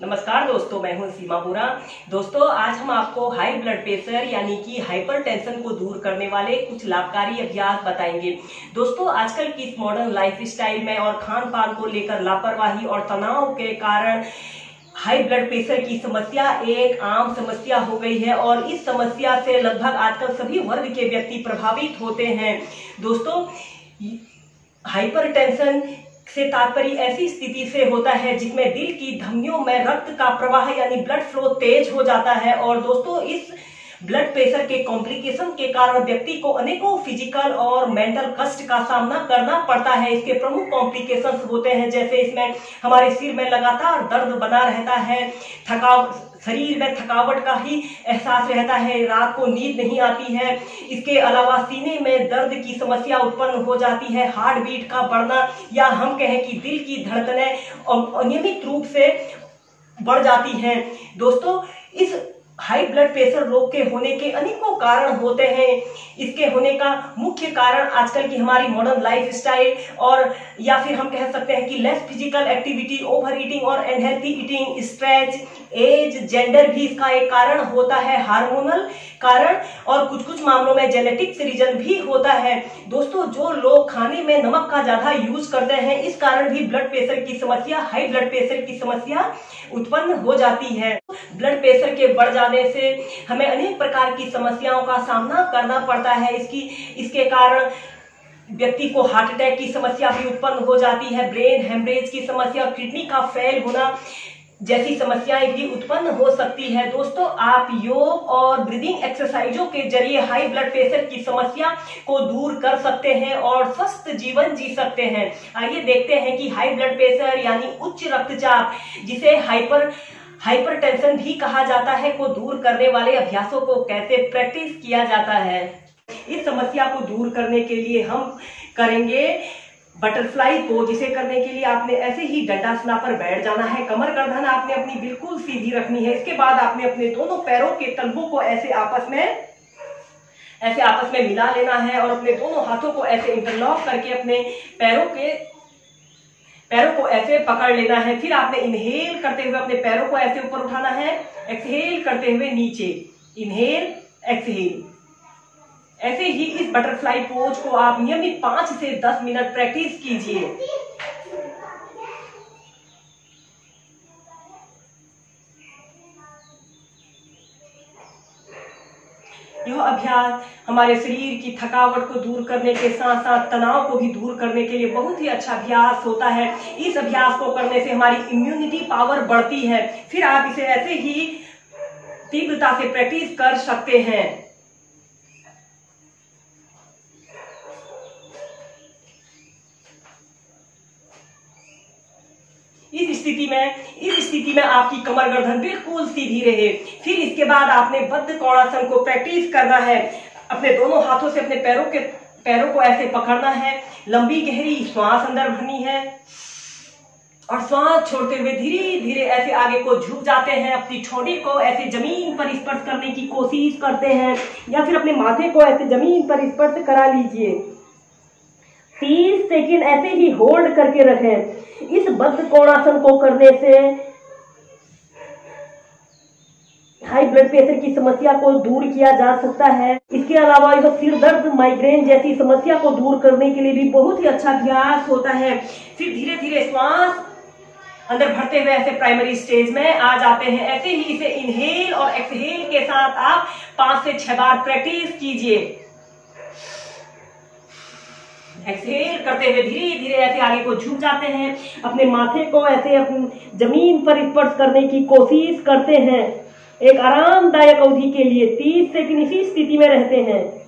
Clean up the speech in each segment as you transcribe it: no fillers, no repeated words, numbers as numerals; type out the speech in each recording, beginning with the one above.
नमस्कार दोस्तों, मैं हूं सीमा बोरा। दोस्तों, आज हम आपको हाई ब्लड प्रेशर यानी कि हाइपरटेंशन को दूर करने वाले कुछ लाभकारी अभ्यास बताएंगे। दोस्तों, आजकल की इस मॉडर्न लाइफ स्टाइल में और खान पान को लेकर लापरवाही और तनाव के कारण हाई ब्लड प्रेशर की समस्या एक आम समस्या हो गई है और इस समस्या से लगभग आजकल सभी वर्ग के व्यक्ति प्रभावित होते हैं। दोस्तों, हाइपरटेंशन से तात्पर्य ऐसी स्थिति से होता है जिसमें दिल की धमनियों में रक्त का प्रवाह यानी ब्लड फ्लो तेज हो जाता है। और दोस्तों, इस ब्लड प्रेशर के कॉम्प्लिकेशन के कारण व्यक्ति को अनेकों फिजिकल और मेंटल कष्ट का सामना करना पड़ता है। इसके प्रमुख कॉम्प्लिकेशंस होते हैं, जैसे इसमें हमारे सिर में लगातार दर्द बना रहता है, शरीर में थकावट का ही एहसास रहता है, रात को नींद नहीं आती है। इसके अलावा सीने में दर्द की समस्या उत्पन्न हो जाती है, हार्ट बीट का बढ़ना या हम कहें कि दिल की धड़कनें अनियमित रूप से बढ़ जाती हैं। दोस्तों, इस हाई ब्लड प्रेशर रोग के होने के अनेकों कारण होते हैं। इसके होने का मुख्य कारण आजकल की हमारी मॉडर्न लाइफ स्टाइल और या फिर हम कह सकते हैं कि less physical activity, over eating और unhealthy eating, stress, age, gender भी इसका एक कारण होता है, हार्मोनल कारण और कुछ मामलों में जेनेटिक्स रीजन भी होता है। दोस्तों, जो लोग खाने में नमक का ज्यादा यूज करते हैं, इस कारण भी ब्लड प्रेशर की समस्या, हाई ब्लड प्रेशर की समस्या उत्पन्न हो जाती है। ब्लड प्रेशर के बढ़ जाने से हमें अनेक प्रकार की समस्याओं का सामना करना पड़ता है। इसके कारण व्यक्ति को हार्ट अटैक की समस्या भी उत्पन्न हो जाती है, ब्रेन हेमरेज की समस्या, किडनी का फेल होना जैसी समस्याएं भी उत्पन्न हो सकती है। दोस्तों, आप योग और ब्रीदिंग एक्सरसाइजों के जरिए हाई ब्लड प्रेशर की समस्या को दूर कर सकते हैं और स्वस्थ जीवन जी सकते हैं। आइए देखते हैं कि हाई ब्लड प्रेशर यानी उच्च रक्तचाप, जिसे हाइपरटेंशन भी कहा जाता है, को दूर करने वाले अभ्यासों को कैसे प्रैक्टिस किया जाता है। इस समस्या को दूर करने के लिए हम करेंगे बटरफ्लाई पोज। इसे करने के लिए आपने ऐसे ही दंडासना पर बैठ जाना है, कमर गर्दन आपने अपनी बिल्कुल सीधी रखनी है। इसके बाद आपने अपने दोनों पैरों के तलवों को ऐसे आपस में मिला लेना है और अपने दोनों हाथों को ऐसे इंटरलॉक करके अपने पैरों को ऐसे पकड़ लेना है। फिर आपने इनहेल करते हुए अपने पैरों को ऐसे ऊपर उठाना है, एक्सहेल करते हुए नीचे, इनहेल एक्सहेल। ऐसे ही इस बटरफ्लाई पोज को आप नियमित 5 से 10 मिनट प्रैक्टिस कीजिए। यह अभ्यास हमारे शरीर की थकावट को दूर करने के साथ साथ तनाव को भी दूर करने के लिए बहुत ही अच्छा अभ्यास होता है। इस अभ्यास को करने से हमारी इम्यूनिटी पावर बढ़ती है। फिर आप इसे ऐसे ही तीव्रता से प्रैक्टिस कर सकते हैं। इस स्थिति में आपकी कमर गर्दन बिल्कुल सीधी रहे। फिर इसके बाद आपने बद्ध कोणासन को प्रैक्टिस करना है। अपने दोनों हाथों से अपने पैरों को ऐसे पकड़ना है, लंबी गहरी श्वास अंदर भरनी है और श्वास छोड़ते हुए धीरे धीरे ऐसे आगे को झुक जाते हैं। अपनी ठोड़ी को ऐसे जमीन पर स्पर्श करने की कोशिश करते हैं या फिर अपने माथे को ऐसे जमीन पर स्पर्श करा लीजिए। 30 सेकंड ऐसे ही होल्ड करके रखें। इस बद्ध कोणासन को करने से हाई ब्लड प्रेशर की समस्या को दूर किया जा सकता है। इसके अलावा यह सिर दर्द, माइग्रेन जैसी समस्या को दूर करने के लिए भी बहुत ही अच्छा अभ्यास होता है। फिर धीरे धीरे श्वास अंदर भरते हुए ऐसे प्राइमरी स्टेज में आ जाते हैं। ऐसे ही इसे इनहेल और एक्सहेल के साथ आप 5 से 6 बार प्रैक्टिस कीजिए। एक्सहेल करते हुए धीरे धीरे ऐसे आगे को झुक जाते हैं, अपने माथे को ऐसे अपनी जमीन पर स्पर्श करने की कोशिश करते हैं। एक आरामदायक अवधि के लिए 30 सेकंड इसी स्थिति में रहते हैं।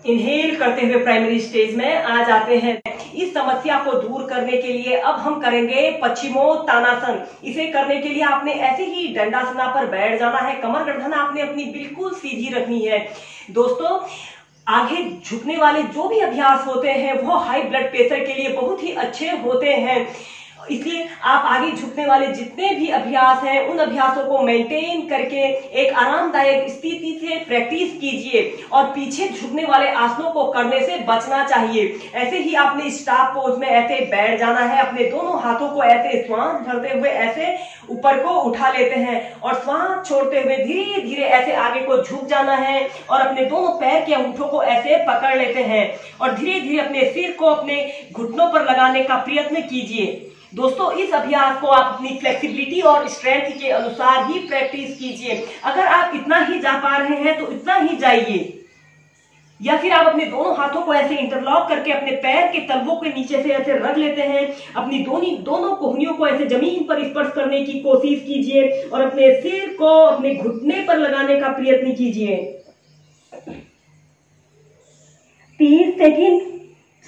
इनहेल करते हुए प्राइमरी स्टेज में आ जाते हैं। इस समस्या को दूर करने के लिए अब हम करेंगे पश्चिमोत्तानासन। इसे करने के लिए आपने ऐसे ही दंडासना पर बैठ जाना है, कमर गर्दन आपने अपनी बिल्कुल सीधी रखनी है। दोस्तों, आगे झुकने वाले जो भी अभ्यास होते हैं वो हाई ब्लड प्रेशर के लिए बहुत ही अच्छे होते हैं इसलिए आप आगे झुकने वाले जितने भी अभ्यास हैं उन अभ्यासों को मेंटेन करके एक आरामदायक स्थिति से प्रैक्टिस कीजिए और पीछे झुकने वाले आसनों को करने से बचना चाहिए। ऐसे ही आपने स्टाफ पोज में ऐसे बैठ जाना है, अपने दोनों हाथों को ऐसे श्वास भरते हुए ऐसे ऊपर को उठा लेते हैं और श्वास छोड़ते हुए धीरे धीरे ऐसे आगे को झुक जाना है और अपने दोनों पैर के अंगूठों को ऐसे पकड़ लेते हैं और धीरे धीरे अपने सिर को अपने घुटनों पर लगाने का प्रयत्न कीजिए। दोस्तों इस अभ्यास को आप अपनी फ्लेक्सिबिलिटी और स्ट्रेंथ के अनुसार ही प्रैक्टिस कीजिए। अगर आप इतना ही जा पा रहे हैं तो इतना ही जाइए, या फिर आप अपने दोनों हाथों को ऐसे इंटरलॉक करके अपने पैर के तलवों के नीचे से ऐसे रख लेते हैं। अपनी दोनों कोहनियों को ऐसे जमीन पर स्पर्श करने की कोशिश कीजिए और अपने सिर को अपने घुटने पर लगाने का प्रयत्न कीजिए। 30 सेकंड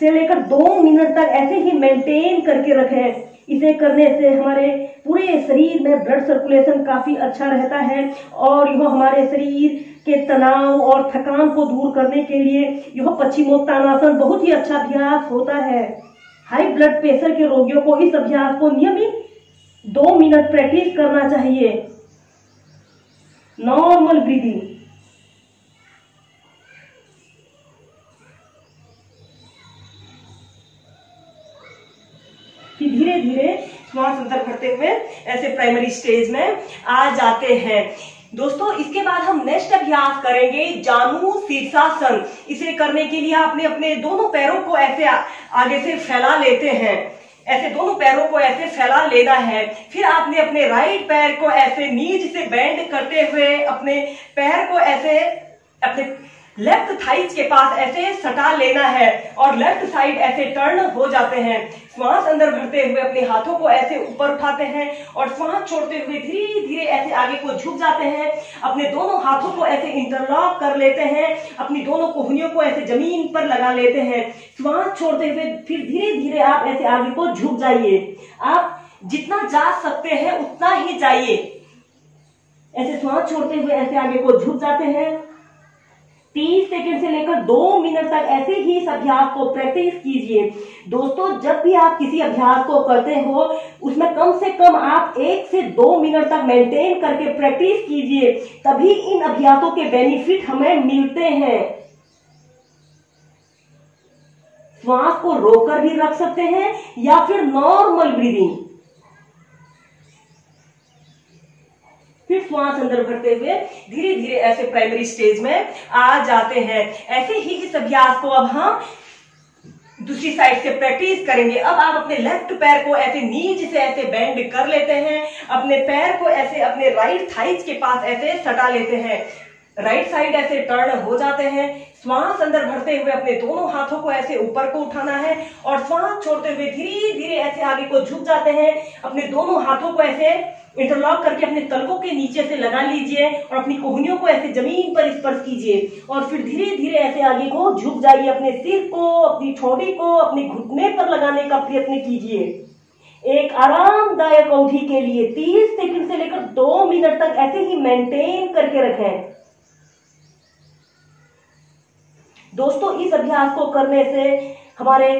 से लेकर 2 मिनट तक ऐसे ही मेंटेन करके रखें। इसे करने से हमारे पूरे शरीर में ब्लड सर्कुलेशन काफी अच्छा रहता है और यह हमारे शरीर के तनाव और थकान को दूर करने के लिए यह पश्चिमोत्तानासन बहुत ही अच्छा अभ्यास होता है। हाई ब्लड प्रेशर के रोगियों को इस अभ्यास को नियमित 2 मिनट प्रैक्टिस करना चाहिए। Normal breathing. कि धीरे धीरे श्वास अंदर भरते हुए ऐसे प्राइमरी स्टेज में आ जाते हैं। दोस्तों इसके बाद हम नेक्स्ट अभ्यास करेंगे जानु शीर्षासन। इसे करने के लिए आपने अपने दोनों पैरों को ऐसे आगे से फैला लेते हैं, ऐसे दोनों पैरों को ऐसे फैला लेना है। फिर आपने अपने राइट पैर को ऐसे नीज से बेंड करते हुए अपने पैर को ऐसे अपने लेफ्ट थाइज के पास ऐसे सटा लेना है और लेफ्ट साइड ऐसे टर्न हो जाते हैं। श्वास अंदर भरते हुए अपने हाथों को ऐसे ऊपर उठाते हैं और श्वास छोड़ते हुए धीरे धीरे ऐसे आगे को झुक जाते हैं। अपने दोनों हाथों को ऐसे इंटरलॉक कर लेते हैं, अपनी दोनों कोहनियों को ऐसे जमीन पर लगा लेते हैं। श्वास छोड़ते हुए फिर धीरे धीरे आप ऐसे आगे को झुक जाइए। आप जितना जा सकते हैं उतना ही जाइए। ऐसे श्वास छोड़ते हुए ऐसे आगे को झुक जाते हैं। 30 सेकंड से लेकर 2 मिनट तक ऐसे ही इस अभ्यास को प्रैक्टिस कीजिए। दोस्तों जब भी आप किसी अभ्यास को करते हो उसमें कम से कम आप 1 से 2 मिनट तक मेंटेन करके प्रैक्टिस कीजिए, तभी इन अभ्यासों के बेनिफिट हमें मिलते हैं। श्वास को रोककर भी रख सकते हैं या फिर नॉर्मल ब्रीदिंग। फिर श्वास अंदर भरते हुए धीरे धीरे ऐसे प्राइमरी स्टेज में आ जाते हैं। ऐसे ही इस अभ्यास को अब हम दूसरी साइड से प्रैक्टिस करेंगे। अब आप अपने लेफ्ट पैर को ऐसे नीज से ऐसे बेंड कर लेते हैं, अपने पैर को ऐसे अपने राइट थाइज के पास ऐसे सटा लेते हैं, राइट साइड ऐसे टर्न हो जाते हैं। श्वास अंदर भरते हुए अपने दोनों हाथों को ऐसे ऊपर को उठाना है और श्वास छोड़ते हुए धीरे धीरे ऐसे आगे को झुक जाते हैं। अपने दोनों हाथों को ऐसे इंटरलॉक करके अपने तलकों के नीचे से लगा लीजिए और अपनी कोहनियों को ऐसे जमीन पर स्पर्श कीजिए और फिर धीरे धीरे ऐसे आगे को झुक जाइए। अपने सिर को, अपनी ठोड़ी को अपने घुटने पर लगाने का प्रयत्न कीजिए। एक आरामदायक औंधी के लिए 30 सेकंड से लेकर 2 मिनट तक ऐसे ही मेंटेन करके रखें। दोस्तों इस अभ्यास को करने से हमारे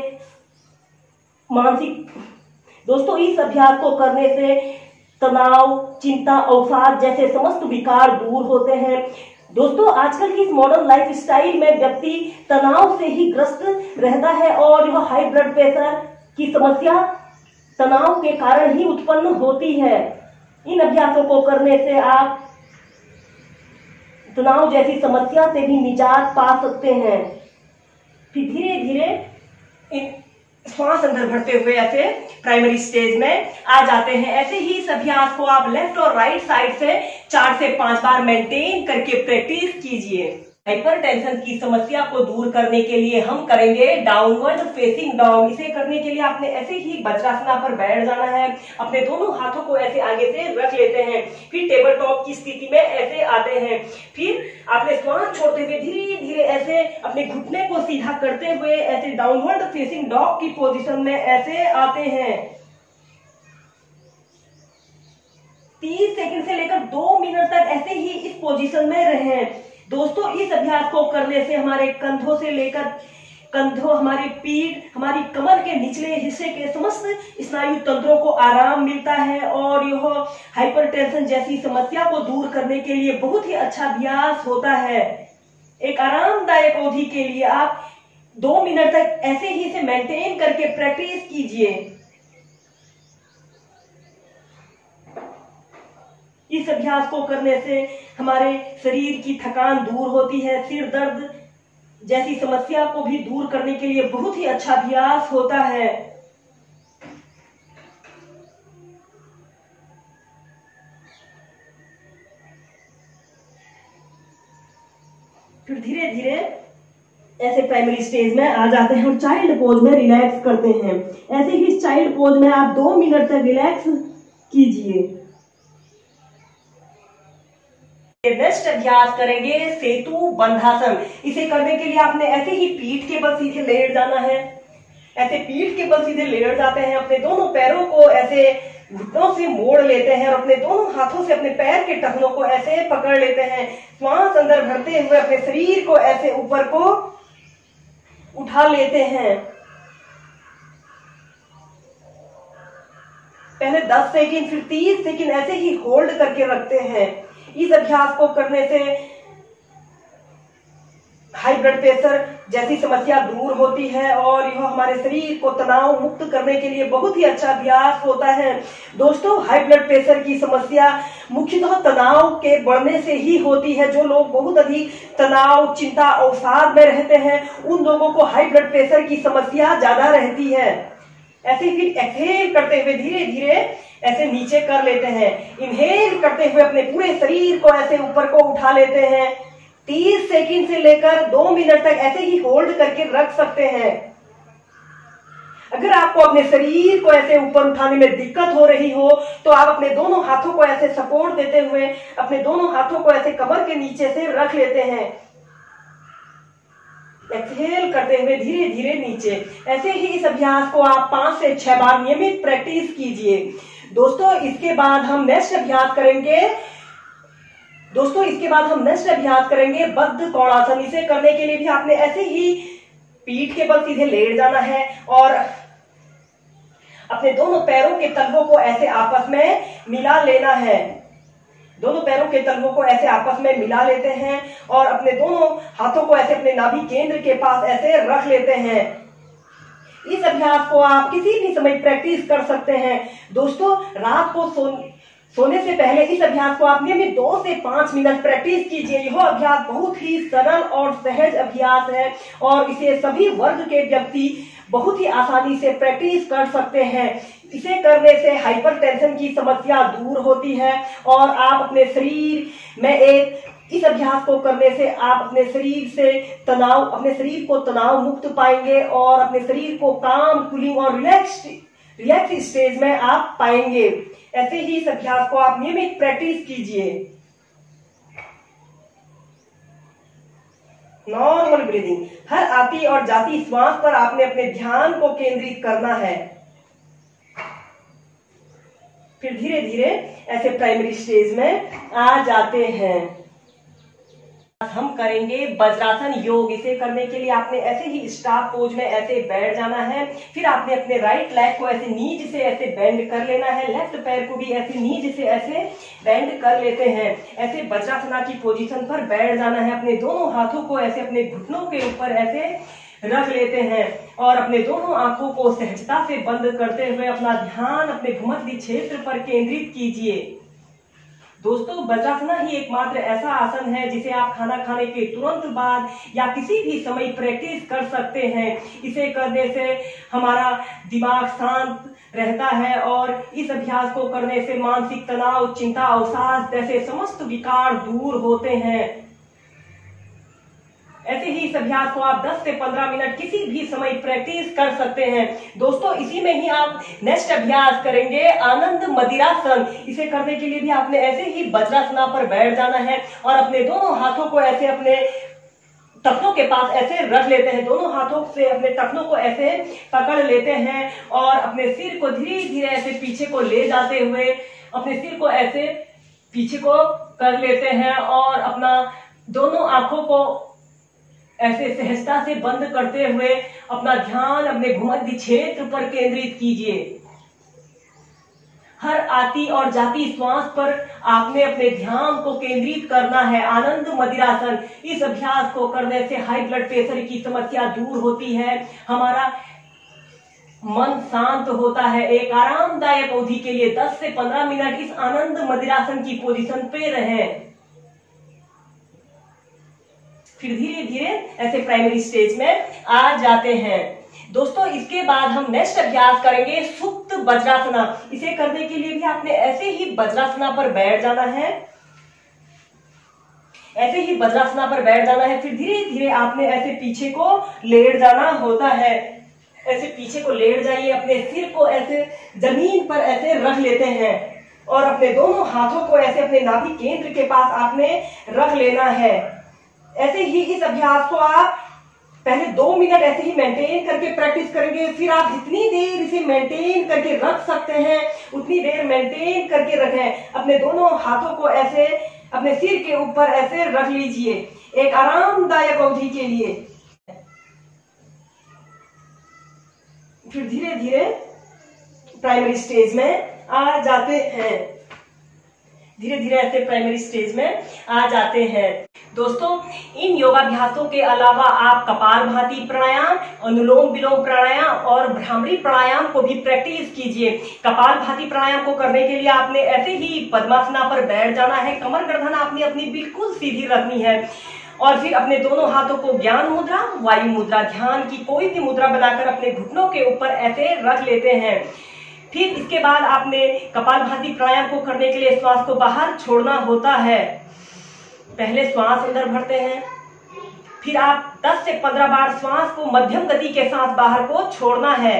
इस अभ्यास को करने से तनाव, चिंता, अवसाद जैसे समस्त विकार दूर होते हैं। दोस्तों आजकल की इस मॉडर्न लाइफ स्टाइल में व्यक्ति तनाव से ही ग्रस्त रहता है और यह हाई ब्लड प्रेशर की समस्या तनाव के कारण ही उत्पन्न होती है। इन अभ्यासों को करने से आप तनाव जैसी समस्या से भी निजात पा सकते हैं। फिर धीरे धीरे श्वास अंदर भरते हुए ऐसे प्राइमरी स्टेज में आ जाते हैं। ऐसे ही इस अभ्यास को आप लेफ्ट और राइट साइड से 4 से 5 बार मेंटेन करके प्रैक्टिस कीजिए। हाइपरटेंशन की समस्या को दूर करने के लिए हम करेंगे डाउनवर्ड फेसिंग डॉग। इसे करने के लिए आपने ऐसे ही वज्रासना पर बैठ जाना है, अपने दोनों हाथों को ऐसे आगे से रख लेते हैं, फिर टेबल टॉप की स्थिति में ऐसे आते हैं। फिर आपने श्वास छोड़ते हुए धीरे धीरे ऐसे अपने घुटने को सीधा करते हुए ऐसे डाउनवर्ड फेसिंग डॉग की पोजीशन में ऐसे आते हैं। 30 सेकंड से लेकर 2 मिनट तक ऐसे ही इस पोजीशन में रहें। दोस्तों इस अभ्यास को करने से हमारे कंधों से लेकर कंधों, हमारी पीठ, हमारी कमर के निचले हिस्से के समस्त स्नायु तंत्रों को आराम मिलता है और यह हाइपरटेंशन जैसी समस्या को दूर करने के लिए बहुत ही अच्छा अभ्यास होता है। एक आरामदायक अवधि के लिए आप 2 मिनट तक ऐसे ही इसे मेंटेन करके प्रैक्टिस कीजिए। इस अभ्यास को करने से हमारे शरीर की थकान दूर होती है, सिर दर्द जैसी समस्या को भी दूर करने के लिए बहुत ही अच्छा अभ्यास होता है। फिर धीरे धीरे ऐसे प्राइमरी स्टेज में आ जाते हैं और चाइल्ड पोज में रिलैक्स करते हैं। ऐसे ही चाइल्ड पोज में आप 2 मिनट तक रिलैक्स कीजिए। नेक्स्ट अभ्यास करेंगे सेतु बंधासन। इसे करने के लिए आपने ऐसे ही पीठ के बल सीधे लेट जाना है। ऐसे पीठ के बल सीधे लेट जाते हैं, अपने दोनों पैरों को ऐसे घुटनों से मोड़ लेते हैं और अपने दोनों हाथों से अपने पैर के टखनों को ऐसे पकड़ लेते हैं। श्वास अंदर भरते हुए अपने शरीर को ऐसे ऊपर को उठा लेते हैं। पहले 10 सेकंड, फिर 30 सेकंड ऐसे ही होल्ड करके रखते हैं। इस अभ्यास को करने से हाई ब्लड प्रेशर जैसी समस्या दूर होती है और यह हमारे शरीर को तनाव मुक्त करने के लिए बहुत ही अच्छा अभ्यास होता है। दोस्तों, हाई ब्लड प्रेशर की समस्या मुख्यतः तनाव के बढ़ने से ही होती है। जो लोग बहुत अधिक तनाव, चिंता, अवसाद में रहते हैं, उन लोगों को हाई ब्लड प्रेशर की समस्या ज्यादा रहती है। ऐसे ही एक्सहेल करते हुए धीरे धीरे ऐसे नीचे कर लेते हैं। इनहेल करते हुए अपने पूरे शरीर को ऐसे ऊपर को उठा लेते हैं। 30 सेकंड से लेकर 2 मिनट तक ऐसे ही होल्ड करके रख सकते हैं। अगर आपको अपने शरीर को ऐसे ऊपर उठाने में दिक्कत हो रही हो तो आप अपने दोनों हाथों को ऐसे सपोर्ट देते हुए अपने दोनों हाथों को ऐसे कमर के नीचे से रख लेते हैं। एक्सहेल करते हुए धीरे धीरे नीचे। ऐसे ही इस अभ्यास को आप 5 से 6 बार नियमित प्रैक्टिस कीजिए। दोस्तों, इसके बाद हम नेक्स्ट अभ्यास करेंगे बद्ध कोणासन। इसे करने के लिए भी आपने ऐसे ही पीठ के बल सीधे लेट जाना है और अपने दोनों पैरों के तलवों को ऐसे आपस में मिला लेना है। दोनों पैरों के तलवों को ऐसे आपस में मिला लेते हैं और अपने दोनों हाथों को ऐसे अपने नाभि केंद्र के पास ऐसे रख लेते हैं। इस अभ्यास को आप किसी भी समय प्रैक्टिस कर सकते हैं। दोस्तों, रात को सोने से पहले इस अभ्यास को आप नियमित 2 से 5 मिनट प्रैक्टिस कीजिए। यह अभ्यास बहुत ही सरल और सहज अभ्यास है और इसे सभी वर्ग के व्यक्ति बहुत ही आसानी से प्रैक्टिस कर सकते हैं। इसे करने से हाइपरटेंशन की समस्या दूर होती है और आप अपने शरीर में इस अभ्यास को करने से आप अपने शरीर को तनाव मुक्त पाएंगे और अपने शरीर को काम, कूलिंग और रिलैक्स स्टेज में आप पाएंगे। ऐसे ही इस अभ्यास को आप नियमित प्रैक्टिस कीजिए। Normal breathing. हर आती और जाती श्वास पर आपने अपने ध्यान को केंद्रित करना है। फिर धीरे धीरे ऐसे प्राइमरी स्टेज में आ जाते हैं। हम करेंगे वज्रासन योग। इसे करने के लिए आपने ऐसे ही स्टार पोज में ऐसे बैठ जाना है। फिर आपने अपने राइट लेग को ऐसे नीज से ऐसे बेंड कर लेना है। लेफ्ट पैर को भी ऐसे नीज से ऐसे बेंड कर लेते हैं। ऐसे वज्रासना की पोजीशन पर बैठ जाना है। अपने दोनों हाथों को ऐसे अपने घुटनों के ऊपर ऐसे रख लेते हैं और अपने दोनों आंखों को सहजता से बंद करते हुए अपना ध्यान अपने भूमध्य क्षेत्र पर केंद्रित कीजिए। दोस्तों, वज्रासना ही एकमात्र ऐसा आसन है जिसे आप खाना खाने के तुरंत बाद या किसी भी समय प्रैक्टिस कर सकते हैं। इसे करने से हमारा दिमाग शांत रहता है और इस अभ्यास को करने से मानसिक तनाव, चिंता, अवसाद जैसे समस्त विकार दूर होते हैं। ऐसे ही इस अभ्यास को आप 10 से 15 मिनट किसी भी समय प्रैक्टिस कर सकते हैं। दोस्तों, इसी में ही आप नेक्स्ट अभ्यास करेंगे आनंद मदिरासन। इसे करने के लिए भी आपने ऐसे ही वज्रासना पर बैठ जाना है और अपने दोनों हाथों को ऐसे अपने टखनों के पास ऐसे रख लेते हैं। दोनों हाथों से अपने टखनों को ऐसे पकड़ लेते हैं और अपने सिर को धीरे धीरे ऐसे पीछे को ले जाते हुए अपने सिर को ऐसे पीछे को कर लेते हैं और अपना दोनों आंखों को ऐसे सहजता से बंद करते हुए अपना ध्यान अपने भूमध्य क्षेत्र पर केंद्रित कीजिए। हर आती और जाती श्वास पर आपने अपने ध्यान को केंद्रित करना है। आनंद मदिरासन, इस अभ्यास को करने से हाई ब्लड प्रेशर की समस्या दूर होती है, हमारा मन शांत होता है। एक आरामदायक अवधि के लिए 10 से 15 मिनट इस आनंद मदिरासन की पोजीशन पे रहें। फिर धीरे धीरे ऐसे प्राइमरी स्टेज में आ जाते हैं। दोस्तों इसके बाद हम नेक्स्ट अभ्यास करेंगे सुप्त वज्रासना। इसे करने के लिए भी आपने ऐसे ही वज्रासना पर बैठ जाना है, ऐसे ही वज्रासना पर बैठ जाना है। फिर धीरे धीरे आपने ऐसे पीछे को लेट जाना होता है। ऐसे पीछे को लेट जाइए, अपने सिर को ऐसे जमीन पर ऐसे रख लेते हैं और अपने दोनों हाथों को ऐसे अपने नाभि केंद्र के पास आपने रख लेना है। ऐसे ही इस अभ्यास को आप पहले 2 मिनट ऐसे ही मेंटेन करके प्रैक्टिस करेंगे। फिर आप जितनी देर इसे मेंटेन करके रख सकते हैं उतनी देर मेंटेन करके रखें। अपने दोनों हाथों को ऐसे अपने सिर के ऊपर ऐसे रख लीजिए एक आरामदायक अवधि के लिए। फिर धीरे धीरे प्राइमरी स्टेज में आ जाते हैं। धीरे धीरे ऐसे प्राइमरी स्टेज में आ जाते हैं। दोस्तों इन योगाभ्यासों के अलावा आप कपालभाति प्राणायाम, अनुलोम विलोम प्राणायाम और भ्रामरी प्राणायाम को भी प्रैक्टिस कीजिए। कपालभाति प्राणायाम को करने के लिए आपने ऐसे ही पद्मासना पर बैठ जाना है। कमर गर्दन आपने अपनी बिल्कुल सीधी रखनी है और फिर अपने दोनों हाथों को ज्ञान मुद्रा, वायु मुद्रा, ध्यान की कोई भी मुद्रा बनाकर अपने घुटनों के ऊपर ऐसे रख लेते हैं। फिर इसके बाद आपने कपालभाति प्राणायाम को करने के लिए श्वास को बाहर छोड़ना होता है। पहले श्वास अंदर भरते हैं, फिर आप 10 से 15 बार श्वास को मध्यम गति के साथ बाहर को छोड़ना है।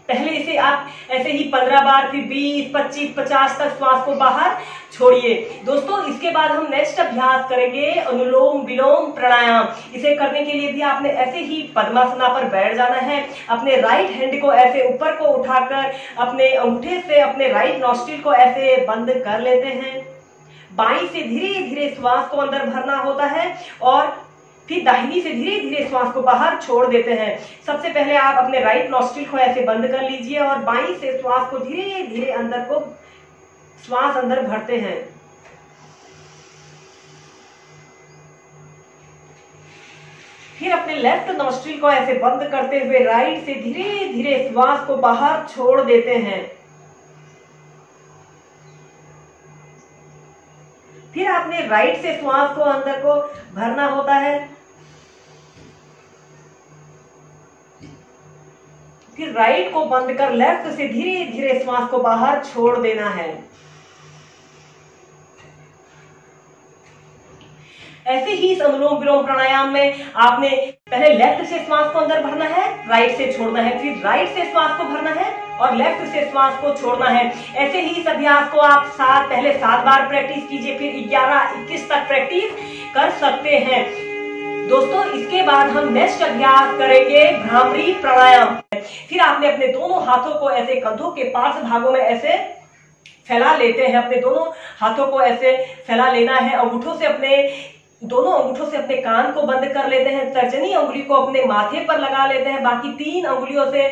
पहले इसे आप ऐसे ही 15 बार, फिर 20, 25, 50 तक श्वास को बाहर छोड़िए। दोस्तों इसके बाद हम नेक्स्ट अभ्यास करेंगे अनुलोम विलोम प्राणायाम। इसे करने के लिए भी आपने ऐसे ही पद्मासना पर बैठ जाना है। अपने राइट हैंड को ऐसे ऊपर को उठाकर अपने अंगूठे से अपने राइट नॉस्ट्रिल को ऐसे बंद कर लेते हैं। बाईं से धीरे धीरे श्वास को अंदर भरना होता है और फिर दाहिनी से धीरे धीरे श्वास को बाहर छोड़ देते हैं। सबसे पहले आप अपने राइट नॉस्ट्रिल को ऐसे बंद कर लीजिए और बाईं से श्वास को धीरे धीरे अंदर को श्वास अंदर भरते हैं। फिर अपने लेफ्ट नॉस्ट्रिल को ऐसे बंद करते हुए राइट से धीरे धीरे श्वास को बाहर छोड़ देते हैं। फिर आपने राइट से श्वास को अंदर को भरना होता है। फिर राइट को बंद कर लेफ्ट से धीरे धीरे श्वास को बाहर छोड़ देना है। ऐसे ही इस अनुलोम विलोम प्राणायाम में आपने पहले लेफ्ट से श्वास को अंदर भरना है, राइट से छोड़ना है, फिर राइट से श्वास को भरना है और लेफ्ट से श्वास को छोड़ना है। ऐसे ही इस अभ्यास को आप पहले 7 बार प्रैक्टिस कीजिए, फिर 11, 21 तक प्रैक्टिस कर सकते हैं। दोस्तों इसके बाद हम नेक्स्ट अभ्यास करेंगे भ्रामरी प्राणायाम। फिर आपने अपने दोनों हाथों को ऐसे कंधों के पास भागों में ऐसे फैला लेते हैं। अपने दोनों हाथों को ऐसे फैला लेना है। दोनों अंगूठों से अपने कान को बंद कर लेते हैं। तर्जनी अंगुली को अपने माथे पर लगा लेते हैं। बाकी 3 अंगुलियों से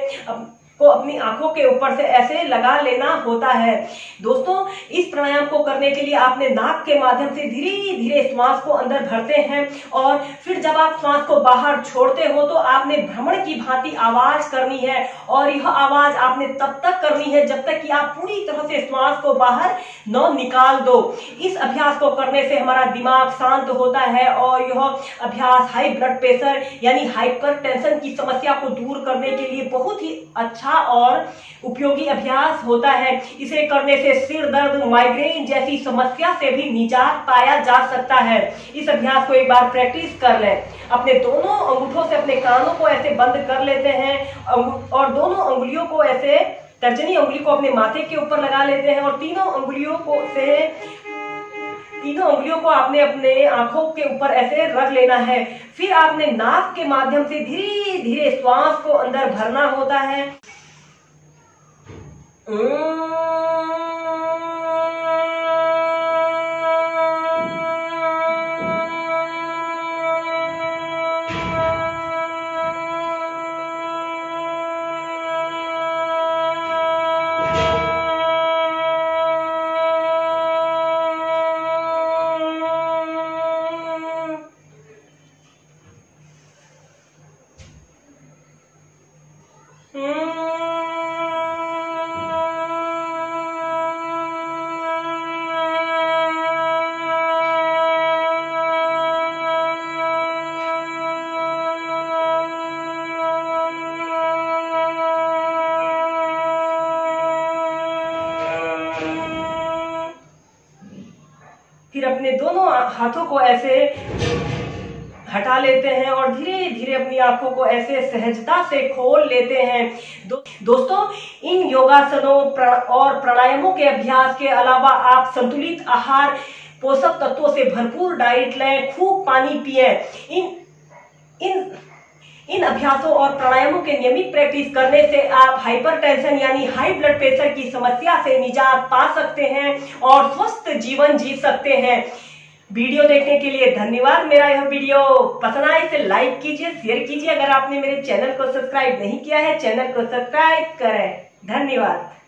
को अपनी आंखों के ऊपर से ऐसे लगा लेना होता है। दोस्तों इस प्राणायाम को करने के लिए आपने नाक के माध्यम से धीरे धीरे श्वास को अंदर भरते हैं और फिर जब आप श्वास को बाहर छोड़ते हो तो आपने भ्रमण की भांति आवाज करनी है और यह आवाज आपने तब तक करनी है जब तक कि आप पूरी तरह से श्वास को बाहर न निकाल दो। इस अभ्यास को करने से हमारा दिमाग शांत होता है और यह अभ्यास हाई ब्लड प्रेशर यानी हाइपरटेंशन की समस्या को दूर करने के लिए बहुत ही अच्छा और उपयोगी अभ्यास होता है। इसे करने से सिर दर्द, माइग्रेन जैसी समस्या से भी निजात पाया जा सकता है। इस अभ्यास को एक बार प्रैक्टिस कर लें। अपने दोनों अंगूठों से अपने कानों को ऐसे बंद कर लेते हैं और दोनों अंगुलियों को ऐसे तर्जनी अंगुली को अपने माथे के ऊपर लगा लेते हैं और तीनों अंगुलियों को से तीनों उंगलियों को आपने अपने आंखों के ऊपर ऐसे रख लेना है। फिर आपने नाक के माध्यम से धीरे धीरे श्वास को अंदर भरना होता है। फिर अपने दोनों हाथों को ऐसे हटा लेते हैं और धीरे धीरे अपनी आंखों को ऐसे सहजता से खोल लेते हैं। दोस्तों, इन योगासनों और प्राणायामों के अभ्यास के अलावा आप संतुलित आहार, पोषक तत्वों से भरपूर डाइट लें, खूब पानी पिए। इन अभ्यासों और प्राणायामों के नियमित प्रैक्टिस करने से आप हाइपरटेंशन यानी हाई ब्लड प्रेशर की समस्या से निजात पा सकते हैं और स्वस्थ जीवन जी सकते हैं। वीडियो देखने के लिए धन्यवाद। मेरा यह वीडियो पसंद आए इसे लाइक कीजिए, शेयर कीजिए। अगर आपने मेरे चैनल को सब्सक्राइब नहीं किया है, चैनल को सब्सक्राइब करें। धन्यवाद।